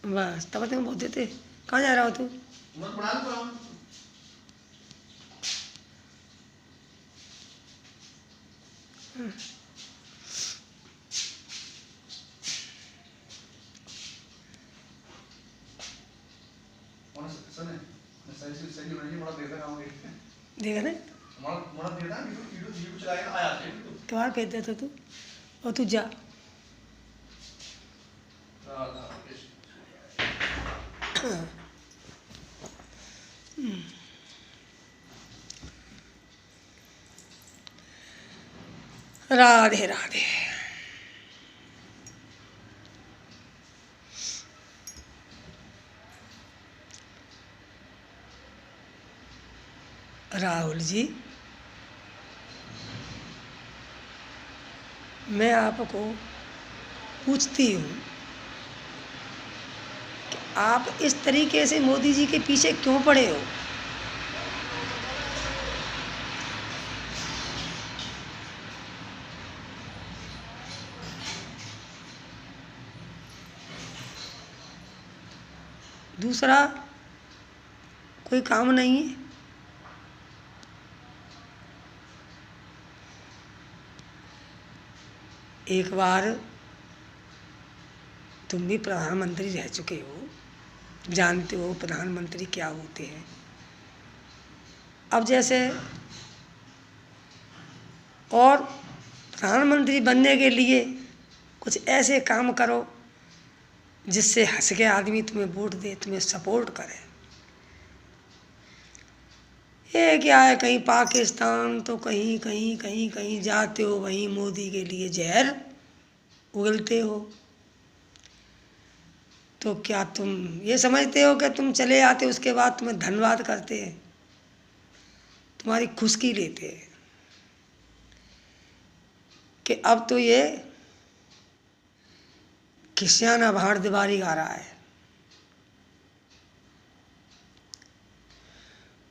बस तब तक बहुत देते। कहाँ जा रहा हो तू? देखा ना तुम्हारा भेज देता तू, और तू जा। राधे राधे। राहुल जी, मैं आपको पूछती हूँ कि आप इस तरीके से मोदी जी के पीछे क्यों पड़े हो? दूसरा कोई काम नहीं है? एक बार तुम भी प्रधानमंत्री रह चुके हो, जानते हो प्रधानमंत्री क्या होते हैं। अब जैसे और प्रधानमंत्री बनने के लिए कुछ ऐसे काम करो जिससे हंस के आदमी तुम्हें वोट दे, तुम्हें सपोर्ट करे। ये क्या है, कहीं पाकिस्तान तो कहीं कहीं कहीं कहीं जाते हो, वहीं मोदी के लिए जहर उगलते हो। तो क्या तुम ये समझते हो कि तुम चले आते उसके बाद तुम्हें धन्यवाद करते हैं, तुम्हारी खुशकी लेते हैं कि अब तो ये खिसियाना भाड़ दीवारी गा रहा है।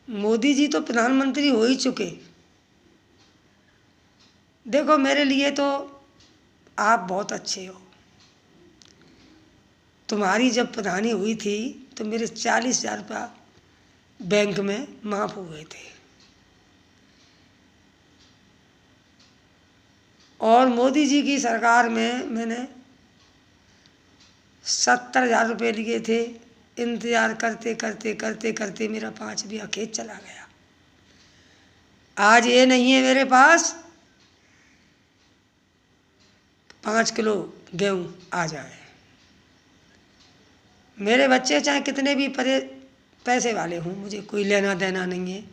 मोदी जी तो प्रधानमंत्री हो ही चुके। देखो मेरे लिए तो आप बहुत अच्छे हो। तुम्हारी जब प्रधानी हुई थी तो मेरे 40,000 रुपया बैंक में माफ़ हुए थे, और मोदी जी की सरकार में मैंने 70,000 रुपये लिए थे। इंतज़ार करते करते करते करते मेरा 5 बीघा खेत चला गया। आज ये नहीं है मेरे पास 5 किलो गेहूँ आ जाए। मेरे बच्चे चाहे कितने भी पैसे वाले हों, मुझे कोई लेना देना नहीं है।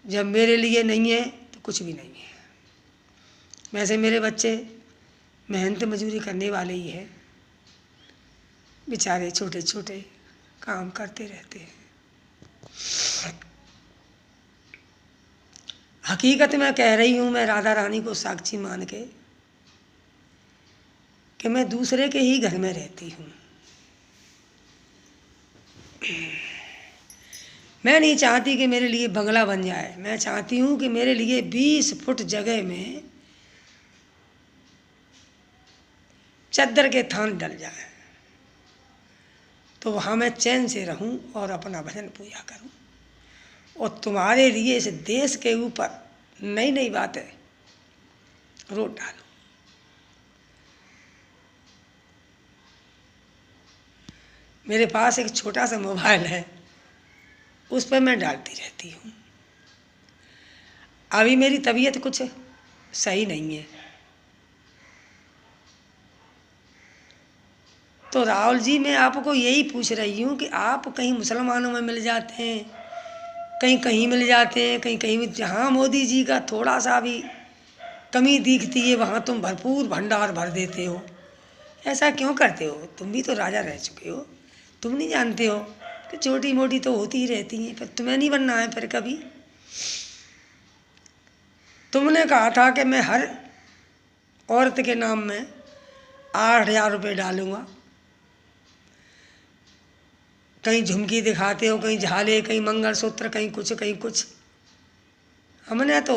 जब मेरे लिए नहीं है तो कुछ भी नहीं है। वैसे मेरे बच्चे मेहनत मजदूरी करने वाले ही हैं, बेचारे छोटे छोटे काम करते रहते हैं। हकीकत में कह रही हूँ मैं राधा रानी को साक्षी मान के कि मैं दूसरे के ही घर में रहती हूँ। मैं नहीं चाहती कि मेरे लिए बंगला बन जाए। मैं चाहती हूँ कि मेरे लिए 20 फुट जगह में चद्दर के थान डल जाए, तो वहाँ मैं चैन से रहूं और अपना भजन पूजा करूं, और तुम्हारे लिए इस देश के ऊपर नई नई बातें रोड डालूं। मेरे पास एक छोटा सा मोबाइल है, उस पर मैं डालती रहती हूँ। अभी मेरी तबीयत कुछ सही नहीं है, तो राहुल जी मैं आपको यही पूछ रही हूँ कि आप कहीं मुसलमानों में मिल जाते हैं, कहीं कहीं मिल जाते हैं, कहीं कहीं जहाँ मोदी जी का थोड़ा सा भी कमी दिखती है वहाँ तुम भरपूर भंडार भर देते हो। ऐसा क्यों करते हो? तुम भी तो राजा रह चुके हो, तुम नहीं जानते हो कि छोटी मोटी तो होती ही रहती हैं, पर तुम्हें नहीं बनना है फिर कभी। तुमने कहा था कि मैं हर औरत के नाम में 8,000 रुपये डालूँगा। कहीं झुमकी दिखाते हो, कहीं झाले, कहीं मंगलसूत्र, कहीं कुछ कहीं कुछ। हमने तो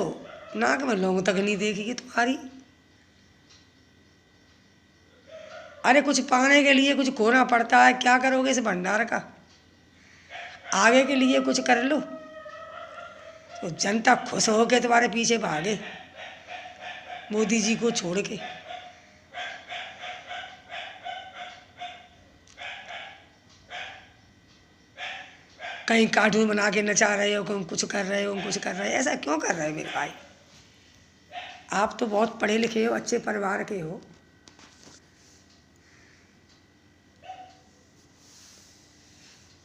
नाक में लौंग तक नहीं देखी कि तुम्हारी। अरे कुछ पाने के लिए कुछ खोना पड़ता है, क्या करोगे इस भंडार का? आगे के लिए कुछ कर लो तो जनता खुश होकर तुम्हारे पीछे भागे, मोदी जी को छोड़ के। कहीं कार्टून बना के नचा रहे हो, कहीं कुछ कर रहे हो, कुछ कर रहे हो। ऐसा क्यों कर रहे हो मेरे भाई? आप तो बहुत पढ़े लिखे हो, अच्छे परिवार के हो।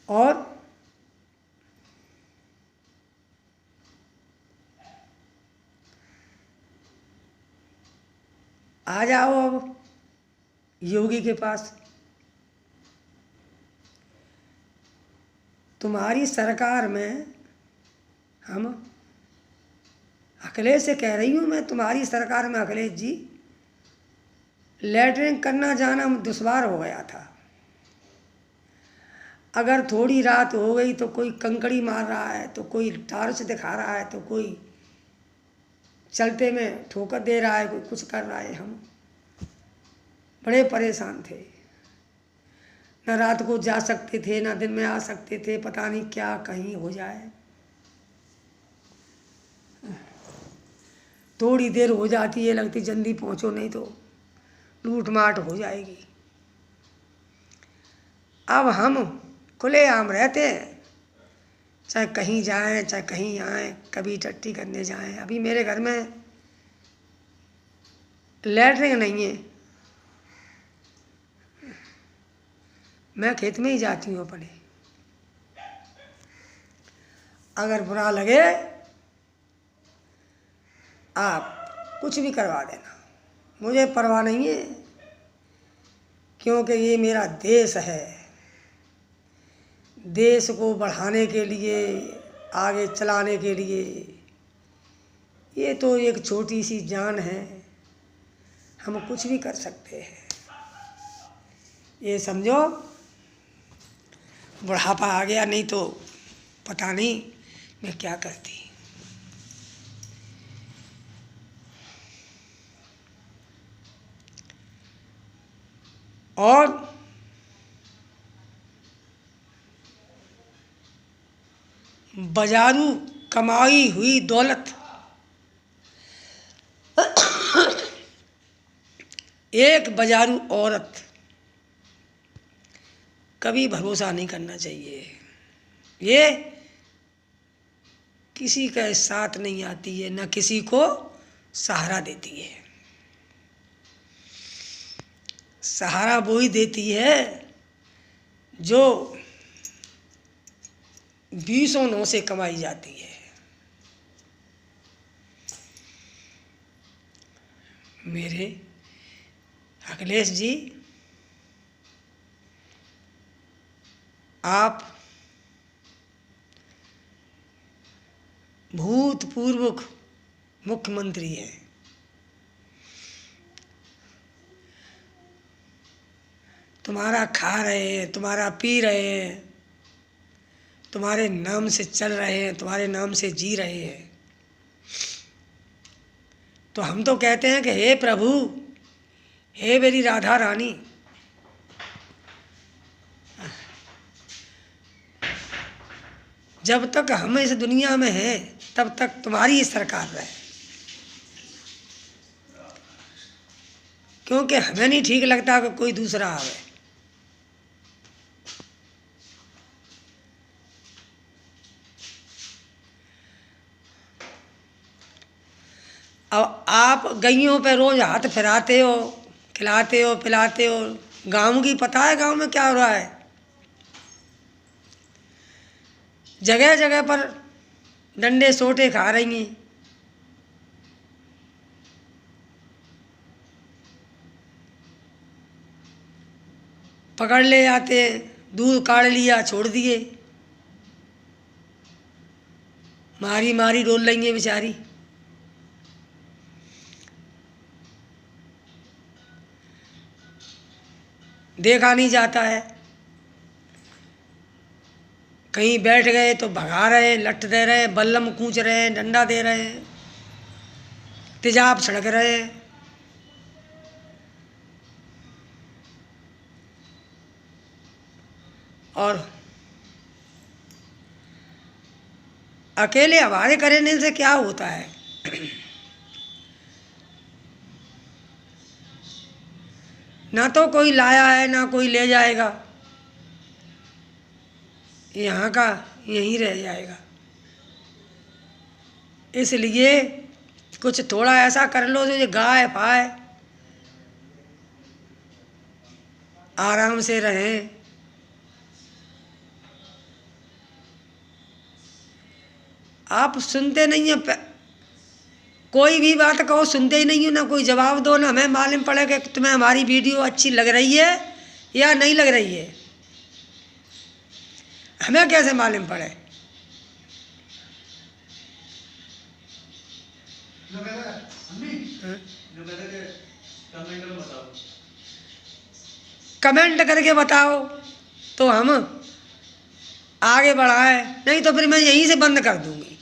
और आ जाओ अब योगी के पास। तुम्हारी सरकार में हम, अखिलेश से कह रही हूँ मैं, तुम्हारी सरकार में अखिलेश जी लैटरिन करना जाना दुश्वार हो गया था। अगर थोड़ी रात हो गई तो कोई कंकड़ी मार रहा है, तो कोई टार्च दिखा रहा है, तो कोई चलते में ठोकर दे रहा है, कोई कुछ कर रहा है। हम बड़े परेशान थे, न रात को जा सकते थे, न दिन में आ सकते थे, पता नहीं क्या कहीं हो जाए। थोड़ी देर हो जाती है, लगती जल्दी पहुंचो नहीं तो लूट माट हो जाएगी। अब हम खुलेआम रहते हैं, चाहे कहीं जाएं चाहे कहीं आएं, कभी टट्टी करने जाएं। अभी मेरे घर में लैटरिन नहीं है, मैं खेत में ही जाती हूँ अपने। अगर बुरा लगे आप कुछ भी करवा देना, मुझे परवाह नहीं है, क्योंकि ये मेरा देश है। देश को बढ़ाने के लिए, आगे चलाने के लिए, ये तो एक छोटी सी जान है, हम कुछ भी कर सकते हैं। ये समझो बुढ़ापा आ गया, नहीं तो पता नहीं मैं क्या करती। और बाजारू कमाई हुई दौलत एक बाजारू औरत, कभी भरोसा नहीं करना चाहिए। ये किसी का साथ नहीं आती है, न किसी को सहारा देती है। सहारा वो ही देती है जो 20 से कमाई जाती है। मेरे अखिलेश जी, आप भूतपूर्व मुख्यमंत्री हैं। तुम्हारा खा रहे हैं, तुम्हारा पी रहे हैं, तुम्हारे नाम से चल रहे हैं, तुम्हारे नाम से जी रहे हैं। तो हम तो कहते हैं कि हे प्रभु, हे मेरी राधा रानी, जब तक हम इस दुनिया में हैं तब तक तुम्हारी ही सरकार रहे, क्योंकि हमें नहीं ठीक लगता कि कोई दूसरा आवे। अब आप गइयों पे रोज हाथ फिराते हो, खिलाते हो, पिलाते हो। गांव की पता है गांव में क्या हो रहा है? जगह जगह पर डंडे सोटे खा रही हैं। पकड़ ले जाते हैं, दूध काढ़ लिया, छोड़ दिए, मारी मारी डोल रही हैं बेचारी। देखा नहीं जाता है, कहीं बैठ गए तो भगा रहे, लठ दे रहे, बल्लम कूच रहे, डंडा दे रहे, तेजाब छिड़क रहे। और अकेले हमारे करने से क्या होता है? ना तो कोई लाया है ना कोई ले जाएगा, यहाँ का यहीं रह जाएगा। इसलिए कुछ थोड़ा ऐसा कर लो जो गाय पाए आराम से रहें। आप सुनते नहीं हो, कोई भी बात कहो सुनते ही नहीं हो, ना कोई जवाब दो, ना हमें मालूम पड़े कि तुम्हें हमारी वीडियो अच्छी लग रही है या नहीं लग रही है। हमें कैसे मालूम पड़े? कमेंट करके बताओ तो हम आगे बढ़ाएं, नहीं तो फिर मैं यहीं से बंद कर दूंगी।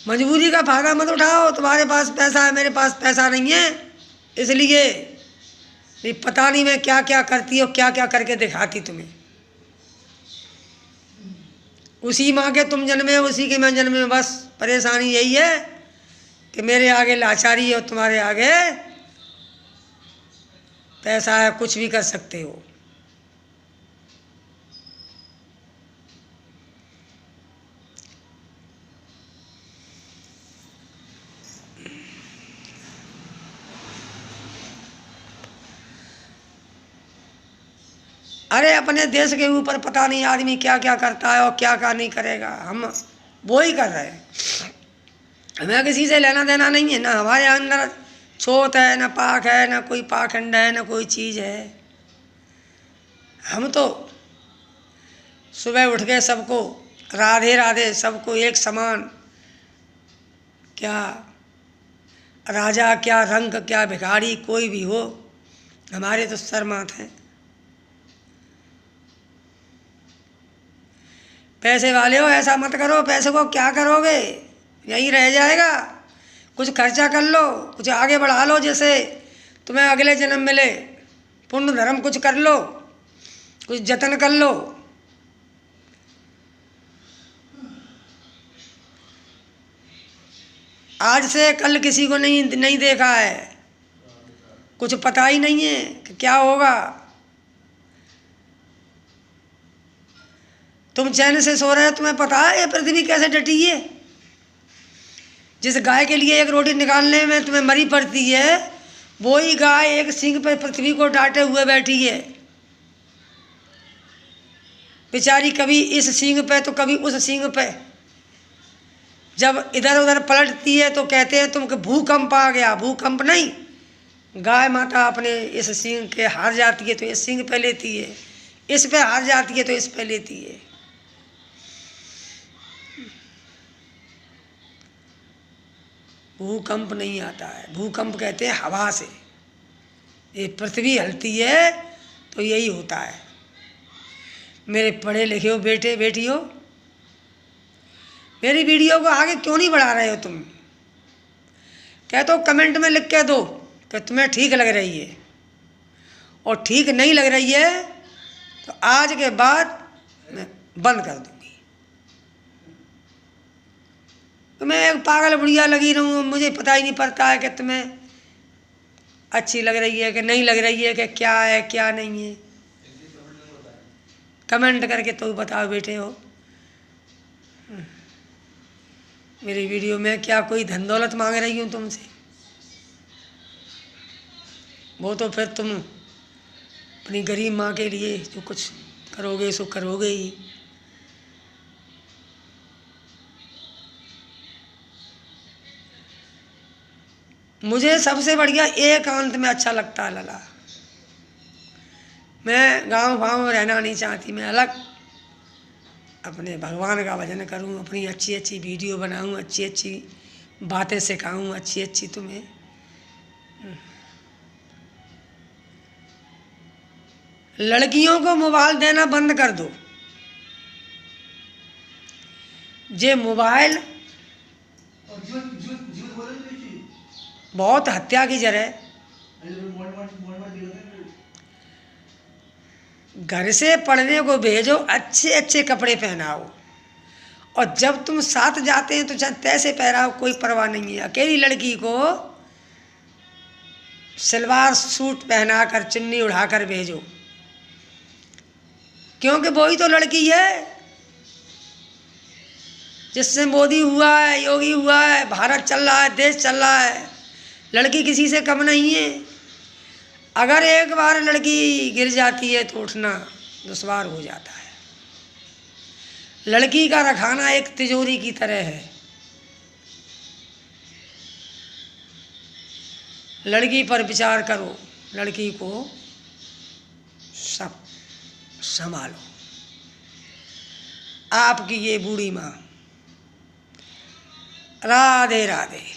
मजबूरी का फायदा मत उठाओ। तुम्हारे पास पैसा है, मेरे पास पैसा नहीं है, इसलिए ये पता नहीं मैं क्या क्या करती और क्या क्या करके दिखाती तुम्हें। उसी माँ के तुम जन्मे, उसी के मैं जन्मे, बस परेशानी यही है कि मेरे आगे लाचारी है और तुम्हारे आगे पैसा है, कुछ भी कर सकते हो। अरे अपने देश के ऊपर पता नहीं आदमी क्या क्या करता है और क्या क्या नहीं करेगा, हम वो ही कर रहे हैं। हमें किसी से लेना देना नहीं है, ना हमारे अंदर छोट है, ना पाक है, ना कोई पाखंड है, ना कोई चीज़ है। हम तो सुबह उठ के सबको राधे राधे, सबको एक समान, क्या राजा क्या रंग क्या भिखारी कोई भी हो, हमारे तो सर माथ हैं। पैसे वाले हो ऐसा मत करो, पैसे को क्या करोगे, यहीं रह जाएगा। कुछ खर्चा कर लो, कुछ आगे बढ़ा लो, जैसे तुम्हें अगले जन्म मिले, पुण्य धर्म कुछ कर लो, कुछ जतन कर लो। आज से कल किसी को नहीं देखा है, कुछ पता ही नहीं है कि क्या होगा। तुम चैन से सो रहे हो, तुम्हें पता है ये पृथ्वी कैसे डटी है? जिस गाय के लिए एक रोटी निकालने में तुम्हें मरी पड़ती है, वो ही गाय एक सींग पे पृथ्वी को डांटे हुए बैठी है बेचारी, कभी इस सींग पे तो कभी उस सींग पे। जब इधर उधर पलटती है तो कहते हैं तुमको भूकंप आ गया। भूकंप नहीं, गाय माता अपने इस सींग के हार जाती है तो इस सींग पे लेती है, इस पे हार जाती है तो इस पे लेती है। भूकंप नहीं आता है, भूकंप कहते हैं हवा से। ये पृथ्वी हिलती है तो यही होता है। मेरे पढ़े लिखे हो बेटे बेटियों, मेरी वीडियो को आगे क्यों नहीं बढ़ा रहे हो तुम? कहते हो कमेंट में लिख के दो कि तुम्हें ठीक लग रही है, और ठीक नहीं लग रही है तो आज के बाद मैं बंद कर दूंगी। तो मैं एक पागल बुढ़िया लगी रहूँ, मुझे पता ही नहीं पड़ता है कि तुम्हें अच्छी लग रही है कि नहीं लग रही है, कि क्या है क्या नहीं है। कमेंट करके तो बताओ बेटे हो। मेरी वीडियो में क्या कोई धन दौलत मांग रही हूँ तुमसे? वो तो फिर तुम अपनी गरीब माँ के लिए जो कुछ करोगे सो करोगे ही। मुझे सबसे बढ़िया एकांत में अच्छा लगता है लला। मैं गांव भाव में रहना नहीं चाहती, मैं अलग अपने भगवान का भजन करूं, अपनी अच्छी अच्छी वीडियो बनाऊं, अच्छी अच्छी बातें सिखाऊं, अच्छी अच्छी तुम्हें। लड़कियों को मोबाइल देना बंद कर दो। जे मोबाइल बहुत हत्या की जड़ है। घर से पढ़ने को भेजो, अच्छे अच्छे कपड़े पहनाओ, और जब तुम साथ जाते हैं तो चाहे तैसे पहनाओ, कोई परवाह नहीं है। अकेली लड़की को सलवार सूट पहनाकर चुन्नी उड़ाकर भेजो, क्योंकि वही तो लड़की है जिससे मोदी हुआ है, योगी हुआ है, भारत चल रहा है, देश चल रहा है। लड़की किसी से कम नहीं है। अगर एक बार लड़की गिर जाती है तो उठना दुश्वार हो जाता है। लड़की का रखाना एक तिजोरी की तरह है। लड़की पर विचार करो, लड़की को सब संभालो। आपकी ये बूढ़ी माँ। राधे राधे।